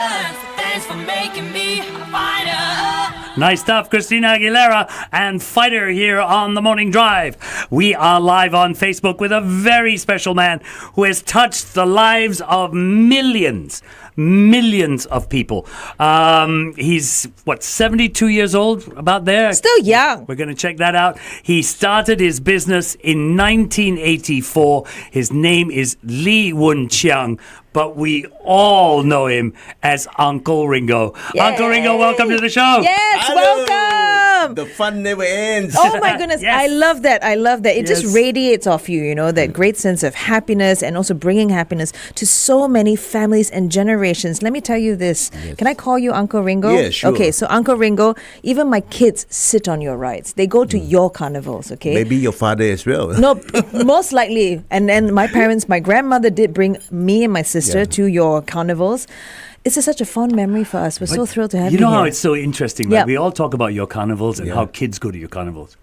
Thanks for making me a fighter. Nice stuff, Christina Aguilera and Fighter here on The Morning Drive. We are live on Facebook with a very special man who has touched the lives of millions of people. He's, 72 years old, about there? Still young. We're going to check that out. He started his business in 1984. His name is Lee Woon Chiang, but we all know him as Uncle Ringo. Yay. Uncle Ringo, welcome to the show. Yes, Hello. welcome. The fun never ends. Oh my goodness, Yes. I love that. It just radiates off you, that great sense of happiness and also bringing happiness to so many families and generations. Let me tell you this. Yes. Can I call you Uncle Ringo? Yeah, sure. Okay, so Uncle Ringo, even my kids sit on your rides. They go to your carnivals, okay? Maybe your father as well. No, most likely. And then my grandmother did bring me and my sister to your carnivals. It's such a fond memory for us. We're so thrilled to have you You know here. how it's so interesting, right? Yeah. We all talk about your carnivals and Yeah. how kids go to your carnivals.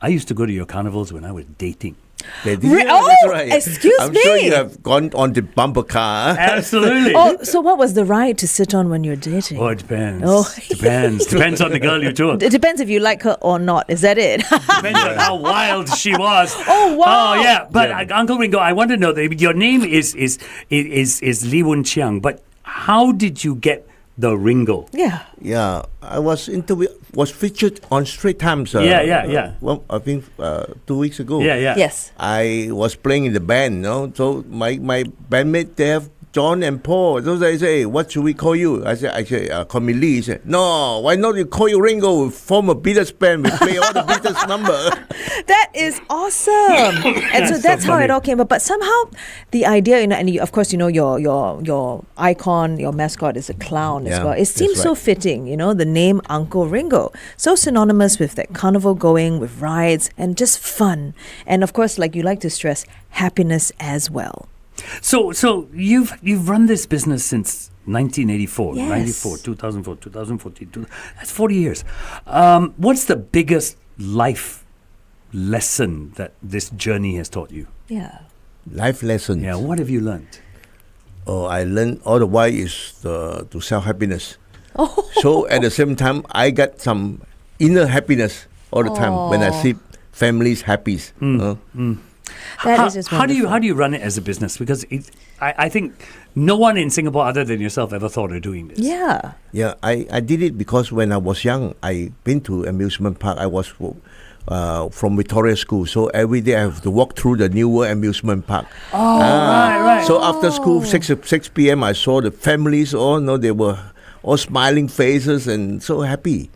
I used to go to your carnivals when I was dating. That's right. Excuse I'm sure me. you have gone on the bumper car. Absolutely. Oh, so what was the ride to sit on when you're dating? Oh, it depends. Oh. Depends on the girl you took. It depends if you like her or not. Is that it? Depends on how wild she was. Oh, wow. Oh yeah. But Uncle Ringo, I want to know that your name is Lee Woon Chiang. But how did you get the Ringo? Yeah. Yeah, I was featured on Straight Times. Yeah. Well, I think 2 weeks ago. Yeah. Yes. I was playing in the band, so my bandmate, they have John and Paul. So they say, what should we call you? I said, call me Lee. He said, no, why not you call you Ringo? We form a Beatles band. We play all the Beatles number. That is awesome. And so that's how it all came up. But somehow the idea, and of course, your icon, your mascot is a clown as Yeah, well. It seems that's so right. fitting, the name Uncle Ringo. So synonymous with that carnival going, with rides, and just fun. And of course, like you like to stress, happiness as well. So you've run this business since 1984, Yes. 94, 2004, 2014. That's 40 years. What's the biggest life lesson that this journey has taught you? Yeah. Life lessons. Yeah, what have you learned? Oh, I learned all the while is to sell happiness. Oh. So at the same time, I got some inner happiness all the time when I see families happy. That is just how do wonderful. you run it as a business? Because I think no one in Singapore other than yourself ever thought of doing this. Yeah. Yeah, I did it because when I was young, I been to amusement park. I was from Victoria School, so every day I have to walk through the newer amusement park. Oh, right. So after school, 6 p.m., I saw the families they were all smiling faces and so happy.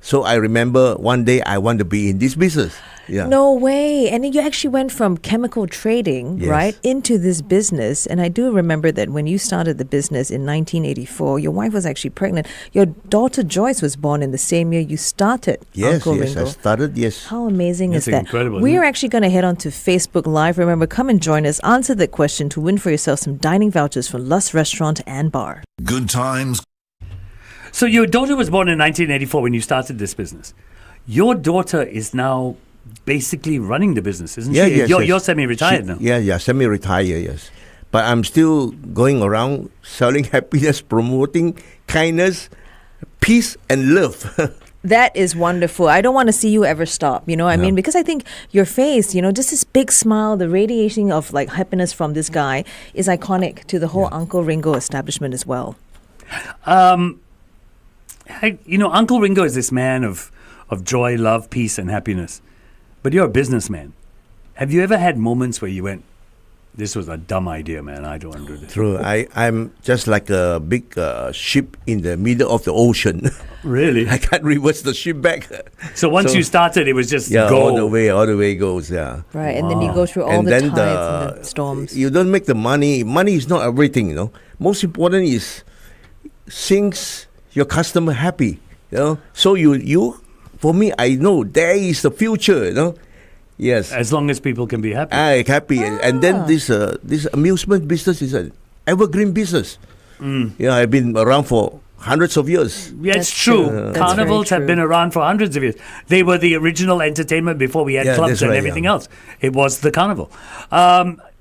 So I remember one day I want to be in this business. Yeah. No way. And then you actually went from chemical trading, Yes. right, into this business. And I do remember that when you started the business in 1984, your wife was actually pregnant. Your daughter Joyce was born in the same year you started Yes, Uncle yes, Ringo. I started, yes. How amazing That's is that? incredible, We isn't are it? actually going to head on to Facebook Live. Remember, come and join us. Answer that question to win for yourself some dining vouchers from Lust Restaurant and Bar. Good times. So your daughter was born in 1984 when you started this business. Your daughter is now basically running the business, isn't Yeah, she? yes, You're yes. semi-retired now. Yeah, semi-retired, yes. But I'm still going around selling happiness, promoting kindness, peace, and love. That is wonderful. I don't want to see you ever stop, I mean, because I think your face, just this big smile, the radiating of like happiness from this guy is iconic to the whole Uncle Ringo establishment as well. Uncle Ringo is this man of joy, love, peace, and happiness. But you're a businessman. Have you ever had moments where you went, this was a dumb idea, man, I don't want to do this? True. I'm just like a big ship in the middle of the ocean. Really? I can't reverse the ship back. So once you started, it was just Yeah, go. all the way it goes, yeah. Right. And then you go through all And the then tides and the storms. You don't make the money. Money is not everything, Most important is things your customer happy, So you for me, I know there is the future, Yes. As long as people can be happy. Happy. And then this amusement business is an evergreen business. Yeah, I've been around for hundreds of years. Yeah, it's That's true. true. That's Carnivals very have true. been around for hundreds of years. They were the original entertainment before we had Yeah, clubs that's and right, everything yeah. else. It was the carnival.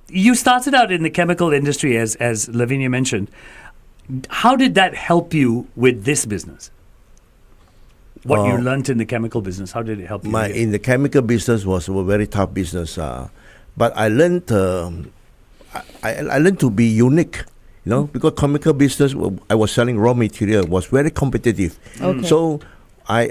You started out in the chemical industry, as Lavinia mentioned. How did that help you with this business? What you Oh. learnt in the chemical business, how did it help you? In the chemical business was a very tough business, but I learned I learned to be unique, because chemical business I was selling raw material was very competitive. Okay. So I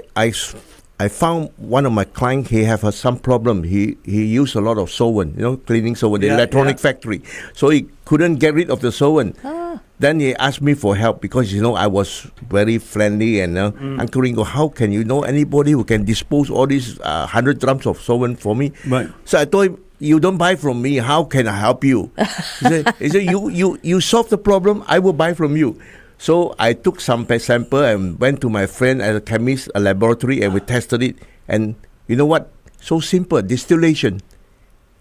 found one of my clients, he have some problem. He used a lot of solvent, cleaning solvent, the Yeah, electronic yeah. factory. So he couldn't get rid of the solvent. Then he asked me for help because I was very friendly and Uncle Ringo, how can you know anybody who can dispose all these 100 drums of solvent for me? Right. So I told him, you don't buy from me. How can I help you? He said you solve the problem. I will buy from you. So I took some sample and went to my friend at a chemist, a laboratory, and we tested it. And you know what? So simple, distillation.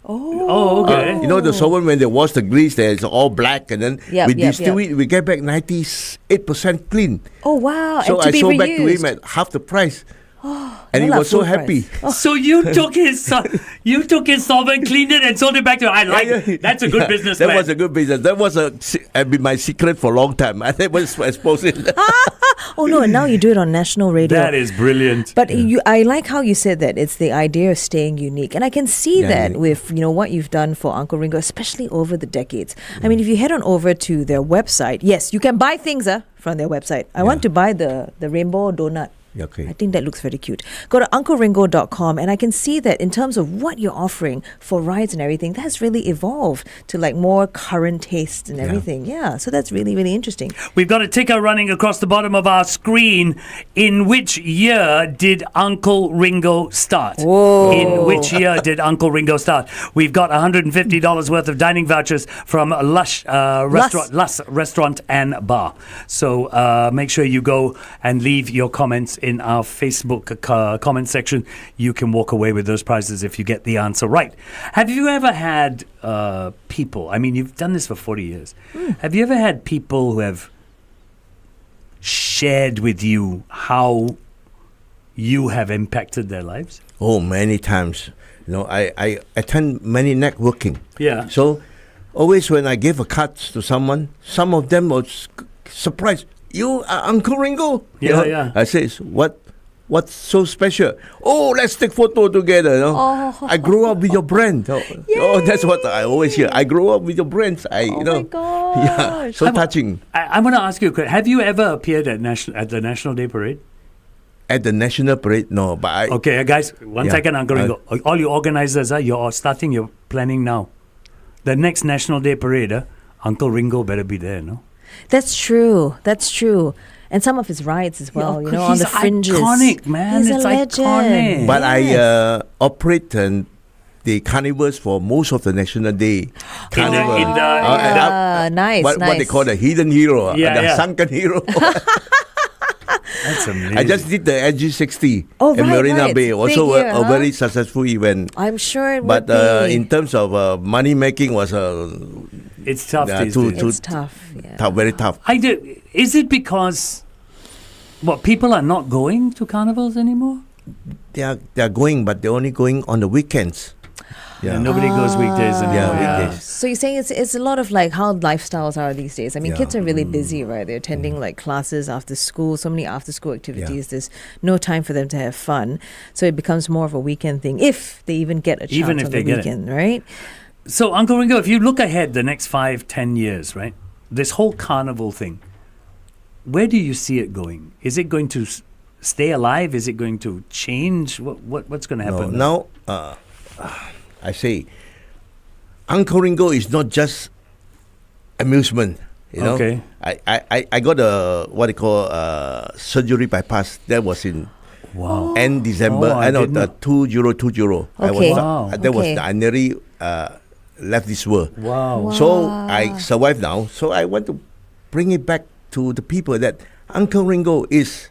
Oh, okay. The solvent when they wash the grease, it's all black, and then we distill it. We get back 98% clean. Oh, wow. So and to I be sold reused. back to him at half the price, and he yeah, was so full happy. price. So you took his solvent, cleaned it, and sold it back to him. I like it. That's a good business That plan. was a good business. That was been my secret for a long time. I never exposed it. Oh, no, and now you do it on national radio. That is brilliant. But I like how you said that it's the idea of staying unique, and I can see Yeah, that unique. with what you've done for Uncle Ringo, especially over the decades. I mean, if you head on over to their website, yes, you can buy things from their website. I want to buy the rainbow donut. Okay. I think that looks very cute. Go to uncleringo.com, and I can see that in terms of what you're offering for rides and everything, that's really evolved to like more current tastes and everything. Yeah, so that's really, really interesting. We've got a ticker running across the bottom of our screen. In which year did Uncle Ringo start? Whoa. In which year did Uncle Ringo start? We've got $150 worth of dining vouchers from Lush Restaurant and Bar. So make sure you go and leave your comments in our Facebook comment section. You can walk away with those prizes if you get the answer right. Have you ever had people, I mean, you've done this for 40 years. Have you ever had people who have shared with you how you have impacted their lives? Oh, many times. I attend many networking. Yeah. So always when I give a card to someone, some of them was surprised. You are Uncle Ringo? Yeah. I say, what's so special? Oh, let's take photo together. I grew up with your brand. That's what I always hear. I grew up with your brands. My gosh. Yeah, so touching. I want to ask you a question. Have you ever appeared at the National Day Parade? At the National Parade, no, but I... Okay, guys, one second, Uncle Ringo. All you organizers, you're planning now. The next National Day Parade, Uncle Ringo better be there, no? That's true. And some of his rides as well, on the fringes. He's iconic, man. He's It's a legend. iconic. But Yes. I operate the carnivals for most of the National Day carnival. Nice, what they nice. call the hidden hero, the sunken hero. That's amazing. I just did the SG60 Oh, in right, Marina right. Bay. Also Big year, a very successful event. I'm sure it But would be. in terms of money making was It's tough these too- days. It's tough. Yeah. tough, very tough. Is it because people are not going to carnivals anymore? They are going, but they're only going on the weekends. Yeah. And nobody goes weekdays anymore. weekdays. So you're saying it's a lot of like how lifestyles are these days. I mean, Yeah. kids are really busy, right? They're attending like classes after school, so many after school activities. There's no time for them to have fun. So it becomes more of a weekend thing if they even get a chance Even if on they the get it. weekend, right? So, Uncle Ringo, if you look ahead the next 5-10 years, right? This whole carnival thing, where do you see it going? Is it going to stay alive? Is it going to change? What's going to happen? No, I say, Uncle Ringo is not just amusement. Okay. I got a what they call surgery bypass. That was in Wow. end December. Oh, I didn't know. 2020. Okay. Wow. Okay. I nearly left this world. Wow. So I survived now. So I want to bring it back to the people that Uncle Ringo is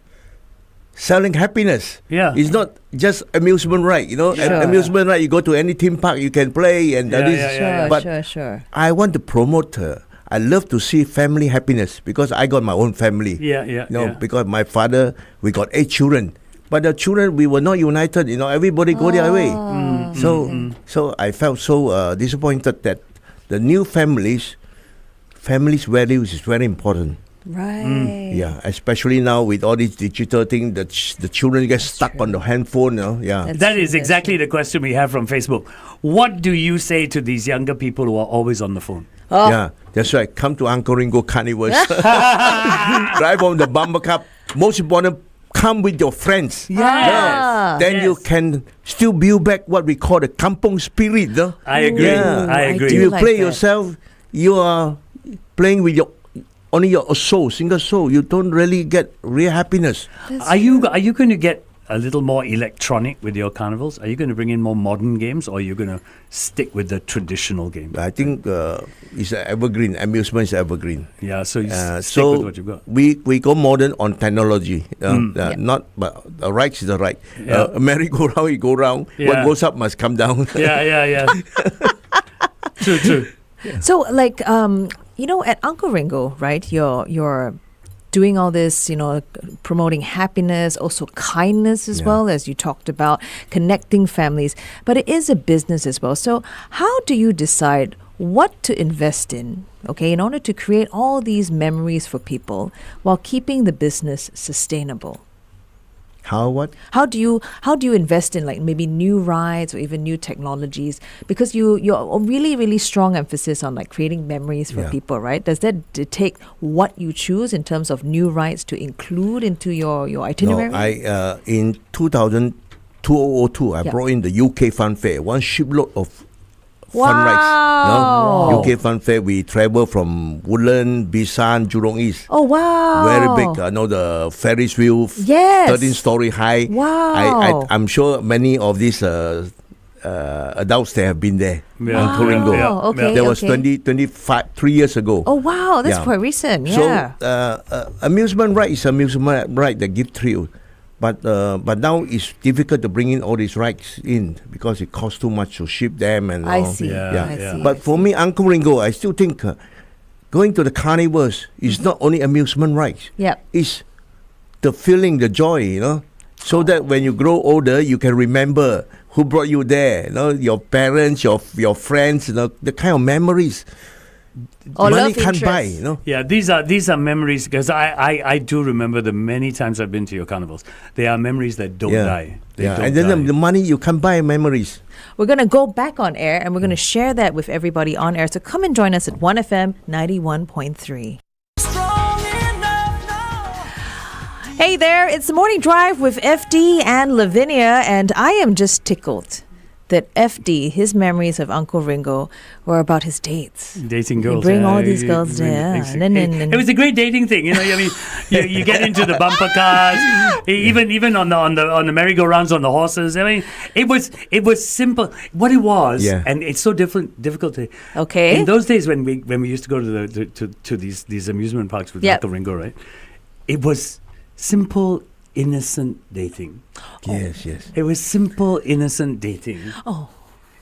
selling happiness. Yeah. It's not just amusement ride. Sure. Amusement ride, you go to any theme park, you can play and Yeah, this. yeah, But Sure. I want to promote her. I love to see family happiness because I got my own family. Yeah. Because my father, we got 8 children. But the children, we were not united. Everybody go their way. So I felt so disappointed that the new families values is very important. Right. Yeah, especially now with all this digital thing, the children get stuck on the handphone. Yeah. That's That true, is that's exactly the question we have from Facebook. What do you say to these younger people who are always on the phone? Oh. Yeah, that's right. Come to Uncle Ringo carnivals. Drive on the bumper car. Most important, come with your friends. Yeah. Then you Yes. can still build back what we call the kampong spirit. No? I agree. Yeah. I agree. do You like play that. yourself, you are playing with only your soul, single soul. You don't really get real happiness. Are you going to get a little more electronic with your carnivals? Are you going to bring in more modern games, or are you going to stick with the traditional game? I think it's an evergreen. Amusement is evergreen. Yeah, so you stick So with what you've got. we go modern on technology. Yeah. Not, but the right is the right. Yeah. Merry-go-round, you go round. Yeah. What goes up must come down. Yeah. True. So, like, at Uncle Ringo, right? You're doing all this, promoting happiness, also kindness as Yeah. well, as you talked about, connecting families. But it is a business as well. So, how do you decide what to invest in, in order to create all these memories for people while keeping the business sustainable? How what? How do you invest in like maybe new rides or even new technologies? Because you're a really, really strong emphasis on like creating memories for Yeah. people, right? Does that dictate what you choose in terms of new rides to include into your itinerary? No, I in 2002, I Yeah. brought in the UK Fun Fair, one shipload of fun Wow. rides. UK Fun Fair, we travel from Woodland, Bishan, Jurong East. Oh wow! Very big. The Ferris wheel, Yes. 13-story high. Wow. I'm sure many of these adults they have been there. Yeah. Uncle Ringo. Yeah. Oh, okay. That was 3 years ago. Oh wow, that's Yeah. quite recent. Yeah. So amusement ride is amusement ride that give thrill, but now it's difficult to bring in all these rides in because it costs too much to ship them and I all. see. Yeah, I yeah. see. But for me, Uncle Ringo, I still think going to the carnivals is not only amusement rides. Yeah. It's the feeling, the joy, so that when you grow older, you can remember who brought you there. Your parents, your friends, the kind of memories. Or Money love can't buy. interest. Yeah, these are memories, because I do remember the many times I've been to your carnivals. They are memories that don't die. They don't and then die. the money you can't buy memories. We're going to go back on air and we're going to share that with everybody on air. So come and join us at 1FM 91.3. Strong enough now. Hey there, it's the morning drive with FD and Lavinia, and I am just tickled that FD, his memories of Uncle Ringo were about his dates. Dating girls. bring all yeah, these you girls bring there, the things. and then- It was a great dating thing, I mean, you get into the bumper cars, even on the merry-go-rounds on the horses. I mean, it was simple. What it was, Yeah. and it's so difficult to. Okay. In those days when we used to go to these amusement parks with Yep. Uncle Ringo, right? It was simple, innocent dating. Yes. It was simple, innocent dating. Oh.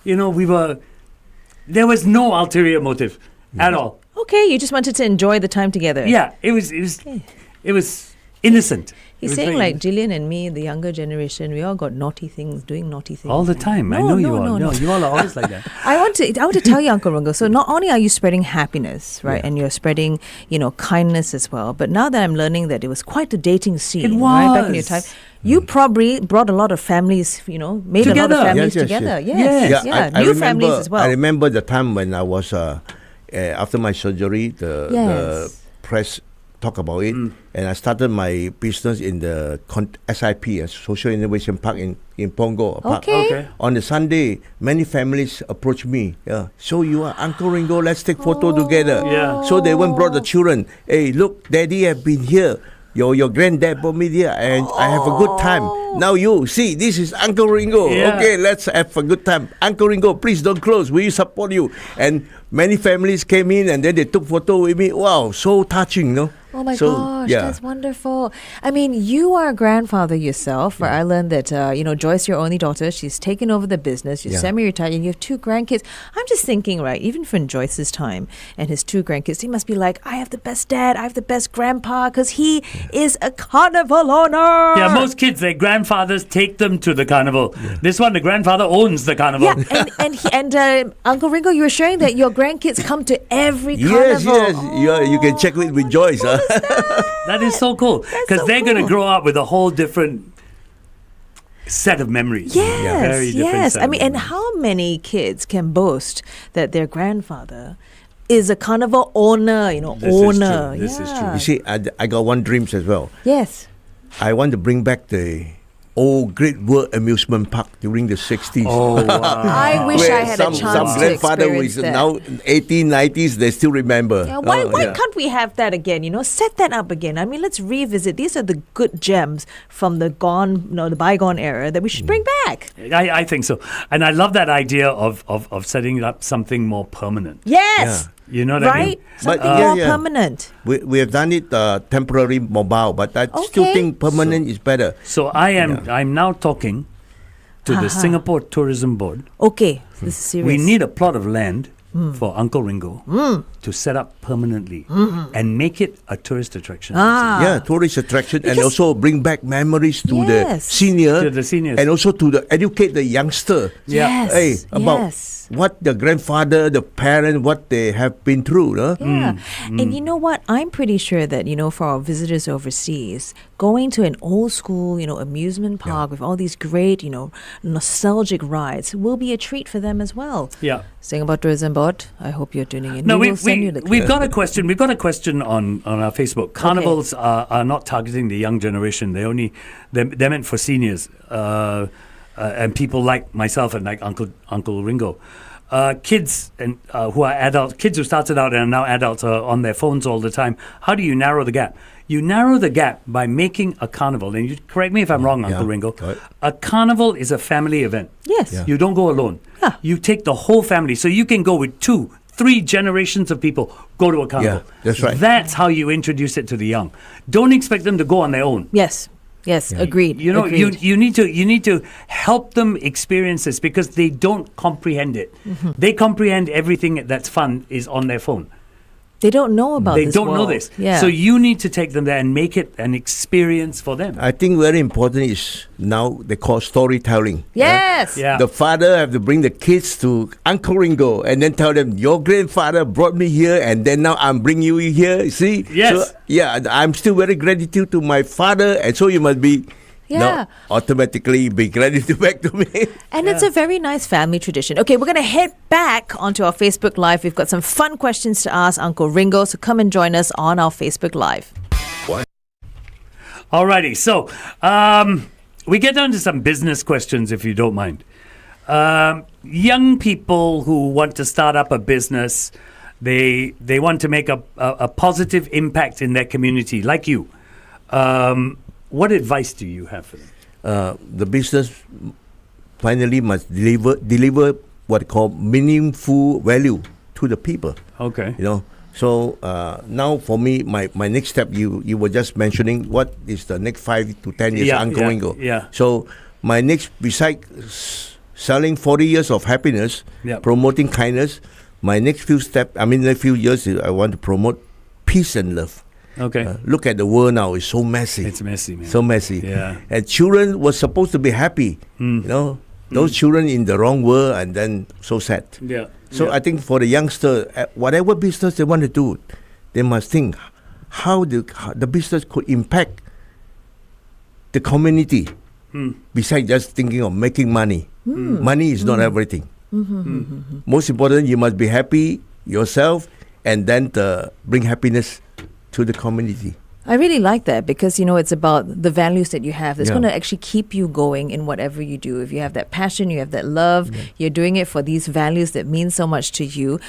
There was no ulterior motive at all. Okay, you just wanted to enjoy the time together. Yeah, it was innocent. It He's was saying very like innocent. Gillian and me, the younger generation, we all got naughty things, doing naughty things. all the time. I No, know you no, all. no, no. You all are always like that. I want to tell you, Uncle Ringo. So not only are you spreading happiness, right, and you're spreading, kindness as well. But now that I'm learning that it was quite a dating scene, It right, back in your was. time, you probably brought a lot of families, made a lot of Together. families Yes, together. yes. Yes, Yeah, yeah, new families as well. I remember the time when I was after my surgery, the Yes. press talk about it, and I started my business in the SIP, Social Innovation Park in Punggol Park. Okay. Okay. On the Sunday, many families approached me. Yeah, so you are Uncle Ringo. Let's take photo together. Yeah. So they went brought the children. Hey, look, Daddy have been here. Your granddad brought me here, and I have a good time. Now you see, this is Uncle Ringo. Yeah. Okay, let's have a good time. Uncle Ringo, please don't close. We support you. And many families came in, and then they took photo with me. Wow, so touching, no? Oh my So, gosh, yeah. that's wonderful. I mean, you are a grandfather yourself, where I learned that, Joyce, your only daughter, she's taken over the business, you're Yeah. semi-retired, and you have 2 grandkids. I'm just thinking, right, even from Joyce's time and his 2 grandkids, he must be like, I have the best dad, I have the best grandpa, because he is a carnival owner. Yeah, most kids, their grandfathers take them to the carnival. This one, the grandfather owns the carnival. Yeah, and Uncle Ringo, you were sharing that your grandkids come to every Yes, carnival. yes. You can check it with Joyce. Oh That is so cool because so they're going to cool. grow up with a whole different set of memories. Yes, Very different yes. set I of mean, and memories. how many kids can boast that their grandfather is a carnival owner? You know, This is owner. true. This is true. Yeah. You see, I got one dreams as well. Yes. I want to bring back the old Great World Amusement Park during the 60s. Oh, wow. I wish Where I had some, a chance some to grandfather who experience is that. now 1890s, they still remember. Yeah, why Yeah. can't we have that again? You know, set that up again. I mean, let's revisit. These are the good gems from the the bygone era that we should bring back. I think so. And I love that idea of setting up something more permanent. Yes. You know what I mean? Right? Something But, more yeah. permanent. We have done it temporary mobile, but I still Okay. think permanent is better. So I'm now talking to the Singapore Tourism Board. Okay, this is serious. We need a plot of land for Uncle Ringo to set up permanently and make it a tourist attraction. Yeah, tourist attraction and Because- also bring back memories to the Yes. senior, To the seniors. and also to educate the youngster. Yeah. Yes. Hey, about yes. what the grandfather, the parent, what they have been through. No? Yeah. And you know what? I'm pretty sure that, for our visitors overseas, going to an old school, amusement park with all these great, nostalgic rides will be a treat for them as well. Yeah. Singapore Tourism Board, I hope you're tuning in. No, we will send you the we've got a question. We've got a question on our Facebook. Carnivals are not targeting the young generation. They're meant for seniors and people like myself and like Uncle Ringo. Kids and who are adults, kids who started out and are now adults are on their phones all the time. How do you narrow the gap? You narrow the gap by making a carnival. And you correct me if I'm wrong, Uncle Ringo. Right. A carnival is a family event. Yes. Yeah. You don't go alone. Yeah. You take the whole family. So you can go with 2-3 generations of people go to a carnival. Yeah, that's right. That's how you introduce it to the young. Don't expect them to go on their own. Yes. Yes. Agreed. You know, Agreed. you need to help them experience this because they don't comprehend it. Mm-hmm. They comprehend everything that's fun is on their phone. They don't know about They this don't know world. this. Yeah. So you need to take them there and make it an experience for them. I think very important is now they call storytelling. Yes. Yeah. The father have to bring the kids to Uncle Ringo and then tell them, your grandfather brought me here and then now I'm bringing you here. See? Yes. So, yeah, I'm still very gratitude to my father and so you must be Yeah. automatically be gratitude back to me. And it's a very nice family tradition. Okay, we're going to head back onto our Facebook Live. We've got some fun questions to ask Uncle Ringo, so come and join us on our Facebook Live. Alrighty, so we get down to some business questions if you don't mind. Young people who want to start up a business, they want to make a positive impact in their community, like you. What advice do you have for them? The business finally must deliver what call meaningful value to the people. Okay. So now for me, my next step, you were just mentioning what is the next 5 to 10 years, Uncle Ringo. Yeah. So my next, besides selling 40 years of happiness, promoting kindness, my next few years, I want to promote peace and love. Okay. Look at the world now; it's so messy. It's messy, man. So messy. Yeah. And children were supposed to be happy. Those children in the wrong world, and then so sad. Yeah. So I think for the youngster, whatever business they want to do, they must think how the business could impact the community. Besides just thinking of making money. Money is not everything. Most important, you must be happy yourself, and then bring happiness to the community. I really like that because, it's about the values that you have that's Yeah. going to actually keep you going in whatever you do. If you have that passion, you have that love, you're doing it for these values that mean so much to you,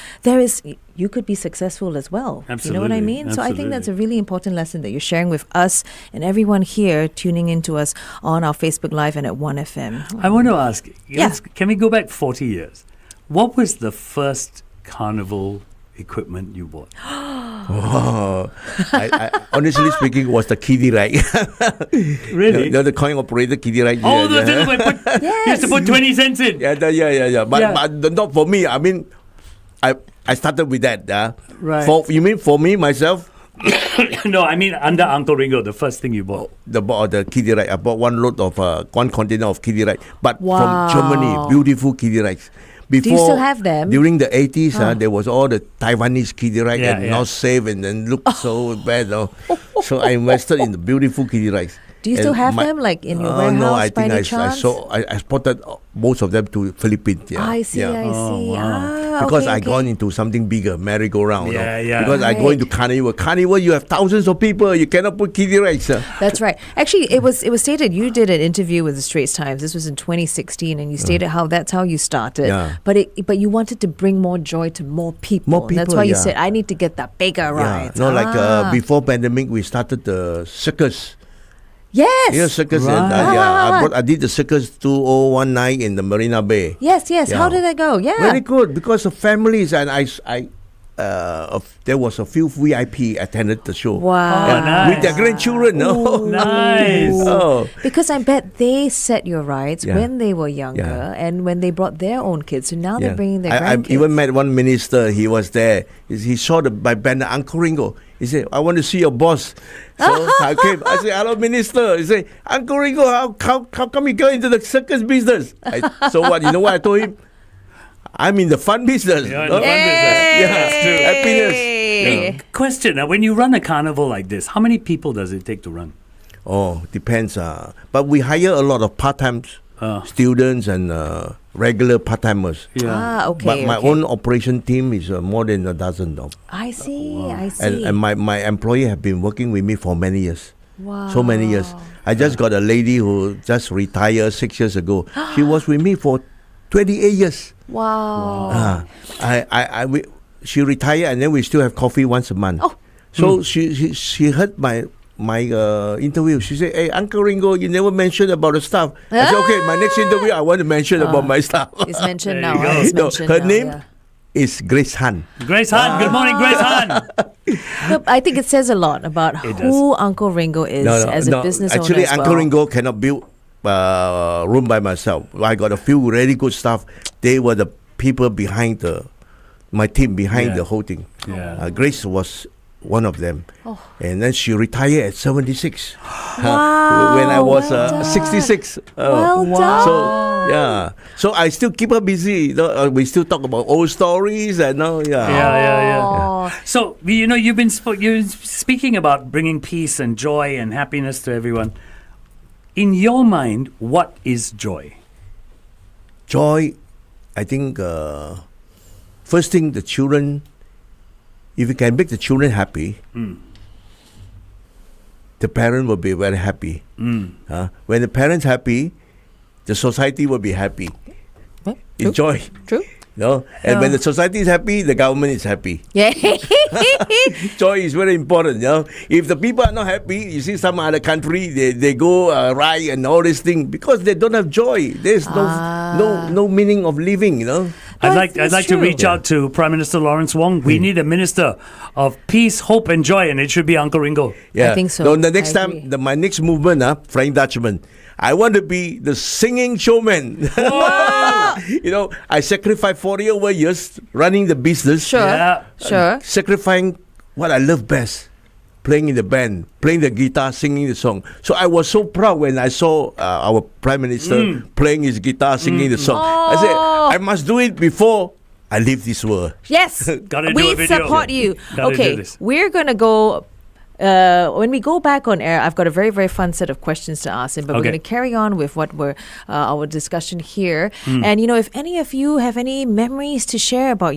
you could be successful as well. Absolutely. You know what I mean? So I think that's a really important lesson that you're sharing with us and everyone here tuning into us on our Facebook Live and at 1FM. I want to ask, Yeah. can we go back 40 years? What was the first carnival equipment you bought? Oh, I honestly speaking, was the kiddie ride. Really? The coin operator kiddie ride. Oh, the thing where you used to put 20 cents in. Yeah. But not for me. I mean, I started with that. Right. You mean for me myself? No, I mean under Uncle Ringo, the first thing you bought. The kiddie ride. I bought one container of kiddie ride, but Wow. from Germany, beautiful kiddie rides. before. still have them? During the 80s, there was all the Taiwanese kiddie ride Yeah, and yeah. not safe and then looked so bad. No? So I invested in the beautiful kiddie rides. Do you still have them, like in your warehouse? No, I by think any chance? I spotted most of them to Philippines. Yeah. I see, Yeah. I see. Ah, Because okay, I okay. gone into something bigger, merry-go-round. Yeah, you know? yeah. Because I go Right. into carnival. Carnival, you have thousands of people. You cannot put kiddie rides. That's right. Actually, it was stated you did an interview with the Straits Times. This was in 2016, and you stated how that's how you started. Yeah. But you wanted to bring more joy to more people. More And that's people, why you yeah. said I need to get the bigger rides. No, like before pandemic, we started the circus. Yes. Yeah, circus. Right. I did the circus 2019 in the Marina Bay. Yes. How Yeah. did that go? Yeah. Very good because of families and there was a few VIP attended the show. Wow. Oh, nice. With their grandchildren. No. Nice. Oh. Because I bet they set your rides Yeah. when they were younger Yeah. and when they brought their own kids. So now they're Yeah. bringing their I grandkids. even met one minister. He was there. He saw my banner, Uncle Ringo. He said, "I want to see your boss." So I came. I said, "Hello, minister." He said, "Uncle Ringo, how come you go into the circus business?" So what? You know what I told him? I'm in the fun business. You're in no? the fun business. Yeah, That's true. happiness. Hey. Question: when you run a carnival like this, how many people does it take to run? Oh, depends. But we hire a lot of part-time students and regular part-timers. Ah, okay. But my okay. own operation team is more than a dozen now. I see. I see. And my employee have been working with me for many years. wow. So many years. I just got a lady who just retired 6 years ago. She was with me for 28 years. Wow. She retired and then we still have coffee once a month. Oh. So she heard my interview. She said, "Hey, Uncle Ringo, you never mentioned about the staff." I said, "Okay, my next interview, I want to mention about my staff." It's mentioned There now. you go. It's No, mentioned her now, name yeah. is Grace Han. Grace Han. Good morning, Grace Han. No, I think it says a lot about It who Uncle Ringo is as a business Actually, owner as Uncle well. Ringo cannot build room by myself. I got a few really good staff. They were the people behind my team behind Yeah. the whole thing. Yeah. Grace was one of them, Oh. and then she retired at 76. Wow, when I was well done. 66. Well done. So yeah, so I still keep her busy. You know, we still talk about old stories and Yeah. Oh. So you've been speaking about bringing peace and joy and happiness to everyone. In your mind, what is joy? Joy, I think first thing the children. If you can make the children happy, the parent will be very happy. When the parents happy, the society will be happy. Huh? It's joy. True. No? And when the society is happy, the government is happy. Yeah. Joy is very important. You know? If the people are not happy, you see some other country, they go riot and all this thing because they don't have joy. There's no meaning of living, you know. I'd like That's to true. reach out to Prime Minister Lawrence Wong. We need a minister of peace, hope, and joy, and it should be Uncle Ringo. Yeah. think so. No, the next I time, agree. my next movement, Frank Dutchman, I want to be the singing showman. You know, I sacrificed 40 over years running the business. Sure. Yeah. Sure. Sacrificing what I love best. Playing in the band, playing the guitar, singing the song. So I was so proud when I saw our Prime Minister playing his guitar, singing the song. I said, I must do it before I leave this world. Yes. Gotta do we a video. support you. Gotta do Okay. this. We're going to go. When we go back on air, I've got a very, very fun set of questions to ask him, but we're Okay. going to carry on with what we're our discussion here. And if any of you have any memories to share about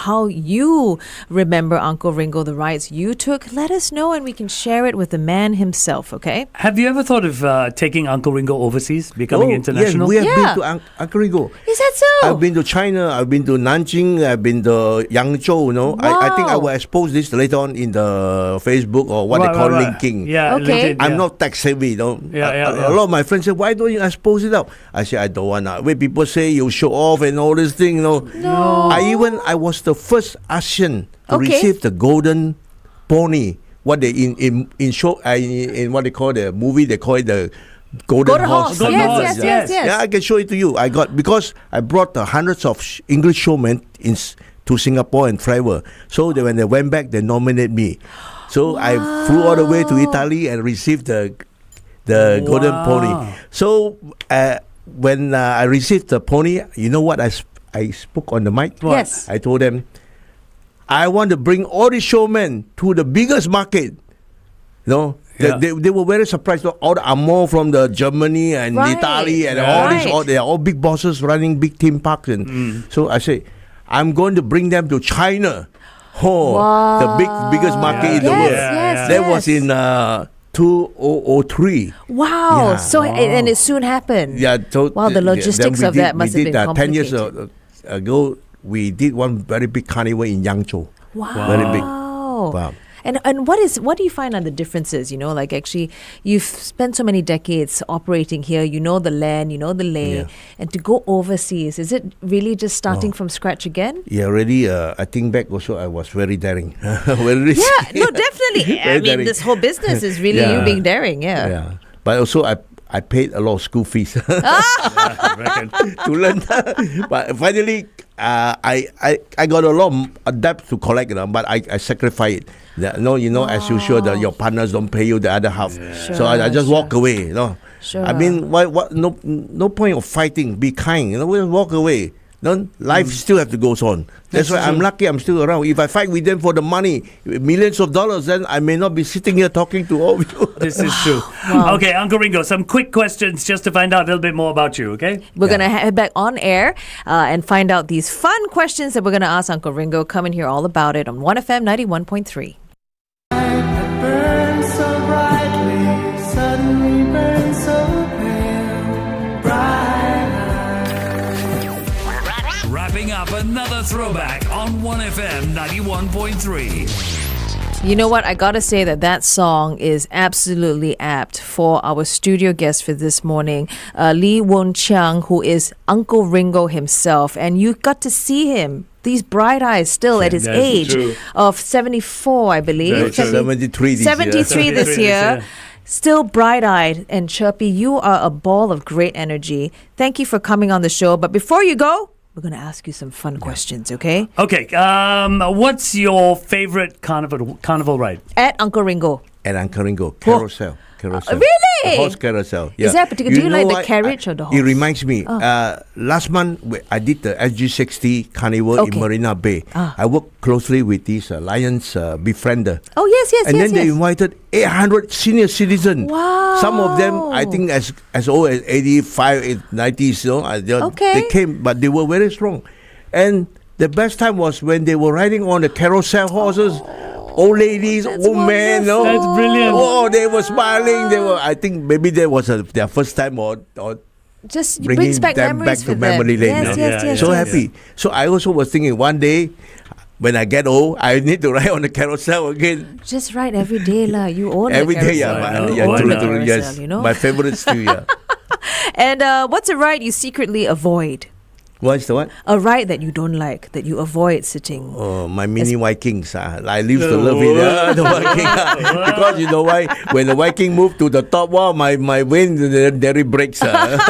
how you remember Uncle Ringo, the rides you took, let us know and we can share it with the man himself. Okay? Have you ever thought of taking Uncle Ringo overseas, becoming international? Yes, we have Yeah. been to Uncle Ringo. Is that so? I've been to China, I've been to Nanjing, I've been to Yangzhou, you know. I think I Wow. will expose this later on in the Facebook or what Right, they call right, right. linking. Yeah, Okay. LinkedIn, I'm yeah. not tech savvy, you know. Yeah. A lot of my friends say, "Why don't you expose it out?" I say, "I don't want to." When people say you show off and all this thing, you know. No. I was the first Asian to Okay. receive the golden pony. What they in show in what they call the movie, they call it the golden horse. Golden horse, Yes. Yeah, I can show it to you. I got because I brought hundreds of English showmen to Singapore and travel. So when they went back, they nominated me. So I flew all the way to Italy and received the golden pony. So when I received the pony, you know what I spoke on the mic. What? Yes. I told them, I want to bring all the showmen to the biggest market. They were very surprised. All the Amor from the Germany and Italy and all these, they are all big bosses running big theme parks. And so I say, I'm going to bring them to China. The biggest market in the world. That was in 2003. Wow. So and it soon happened. Yeah. So the logistics of that must have been complicated. 10 years ago, we did one very big carnival in Yangzhou. Wow. Very big. Wow. And what do you find are the differences? Like actually you've spent so many decades operating here, you know the land, you know the lay, and to go overseas, is it really just starting from scratch again? Yeah, really, I think back also I was very daring. Very risky. Yeah, no, definitely. I mean, this whole business is really you being daring, Yeah. But also I paid a lot of school fees to learn. But finally, I got a lot of debt to collect, but I sacrificed it. As usual, your partners don't pay you the other half. So I just walk away. Sure. I mean, what? No point of fighting. Be kind. We walk away. Life still have to go on. That's why I'm lucky I'm still around. If I fight with them for the money, millions of dollars, then I may not be sitting here talking to all of you. This is true. Wow. Okay, Uncle Ringo, some quick questions just to find out a little bit more about you, okay? We're going to head back on air and find out these fun questions that we're going to ask Uncle Ringo. Come and hear all about it on 1FM 91.3. Wrapping up another throwback on 1FM 91.3. You know what? I got to say that song is absolutely apt for our studio guest for this morning, Lee Woon Chiang, who is Uncle Ringo himself. And you got to see him. These bright eyes still at his age of 74, I believe. 73 this year. Still bright-eyed and chirpy. You are a ball of great energy. Thank you for coming on the show. But before you go, we're going to ask you some fun questions, okay? Okay. What's your favorite carnival ride? At Uncle Ringo. At Uncle Ringo. Carousel. Really? A horse carousel. Yeah. Is that particular? Do you like the carriage or the horse? It reminds me. Last month, I did the SG60 Carnival in Marina Bay. I worked closely with this Lions Befriender. Oh, yes. And then they invited 800 senior citizens. Wow. Some of them, I think, as old as 85, 90s. They came, but they were very strong. And the best time was when they were riding on the carousel horses. Old ladies, old men, That's brilliant. Oh, they were smiling. I think maybe that was their first time or just bringing brings back them memories back to memory lane. Yes, so happy. So I also was thinking one day, when I get old, I need to ride on the carousel again. Just ride every day, lah. You own every the day, carousel. Yes, my favorite still, And what's a ride you secretly avoid? What's the what? A ride that you don't like, that you avoid sitting. Oh, my mini Vikings. I used to love it. The Viking. Because you know why? When the Viking moved to the top, my wind there breaks. That's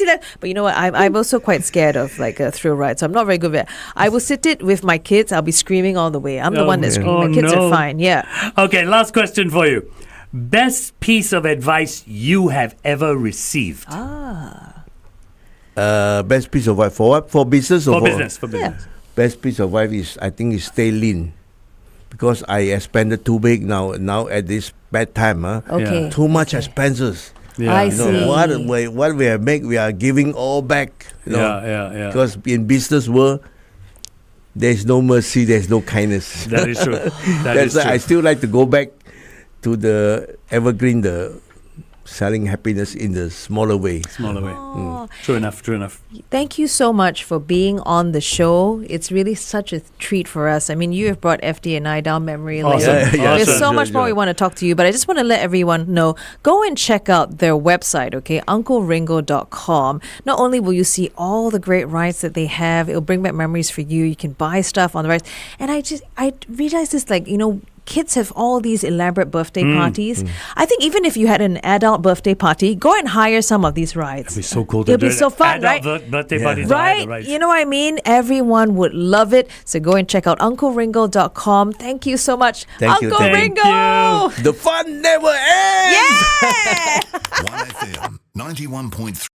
it. But you know what? I'm also quite scared of like a thrill ride, so I'm not very good at it. I will sit it with my kids. I'll be screaming all the way. I'm the one that's screaming. My kids are fine. Yeah. Okay, last question for you. Best piece of advice you have ever received? Best piece of advice for what? For business or for business? For business. Yeah. Best piece of advice is stay lean, because I expanded too big now at this bad time. Okay. Too much expenses. Yeah. I see. What we have made, we are giving all back. Yeah. Because in business world, there's no mercy, there's no kindness. That is true. That's why I still like to go back to the evergreen, the selling happiness in the smaller way. True enough. Thank you so much for being on the show. It's really such a treat for us. I mean, you have brought FD and I down memory lane. Awesome. There's so much more we want to talk to you, but I just want to let everyone know, go and check out their website, okay, uncleringo.com. Not only will you see all the great rides that they have, it'll bring back memories for you. You can buy stuff on the rides. And I realized this, kids have all these elaborate birthday parties. I think even if you had an adult birthday party, go and hire some of these rides. It'd be so cool. It'll be so fun, right? Birthday parties, right? You know what I mean? Everyone would love it. So go and check out uncleringo.com. Thank you so much, Uncle Ringo. The fun never ends. Yeah. 1FM 91.3.